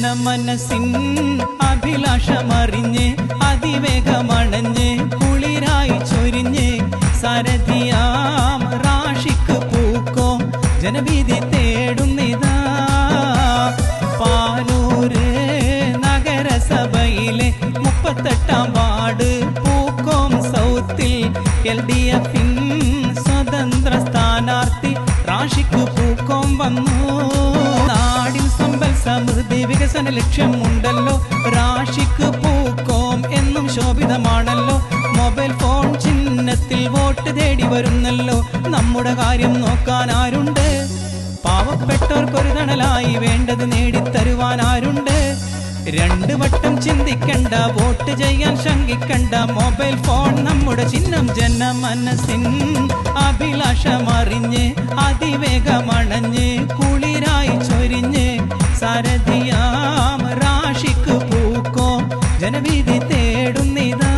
ജനമനസ്സിൻ അഭിലാഷമറിഞ്ഞ് അതിവേഗമണഞ്ഞ് കുളിരായി ചൊരിഞ്ഞ് സാരഥിയാം റാഷിക്ക് പൂക്കോ ജനഭീതി തേടുന്നിതാ. പാലൂര് നഗരസഭയിലെ 38-ാം ward Pookkom സൗത്തിൽ LDF സ്വതന്ത്ര സ്ഥാനാർത്ഥി റാഷിക്ക് പൂക്കോം വന്നു. നാടിൻ സമ്പൽ സമൃദ്ധി വികസന ലക്ഷ്യമുണ്ടല്ലോ. റാഷിക്ക് പൂക്കോം എന്നും ശോഭിതമാണല്ലോ. മൊബൈൽ ഫോൺ ചിഹ്നത്തിൽ വോട്ട് തേടി വരുന്നല്ലോ. നമ്മുടെ കാര്യം നോക്കാൻ ആരുണ്ട്? പാവപ്പെട്ടവർക്കൊരു തണലായി വേണ്ടത് നേടിത്തരുവാൻ ആരുണ്ട്? 2 വട്ടം ചിന്തിക്കണ്ട, വോട്ട് ചെയ്യാൻ ശങ്കിക്കണ്ട. മൊബൈൽ ഫോൺ നമ്മുടെ ചിഹ്നം. ജനമനസ്സിൻ അഭിലാഷമറിഞ്ഞ് അതിവേഗമണഞ്ഞ് കുളിരായി ചൊരിഞ്ഞ് സാരഥിയാം റാഷിക്ക് പൂക്കോ ജനഭീതി തേടുന്നിതാ.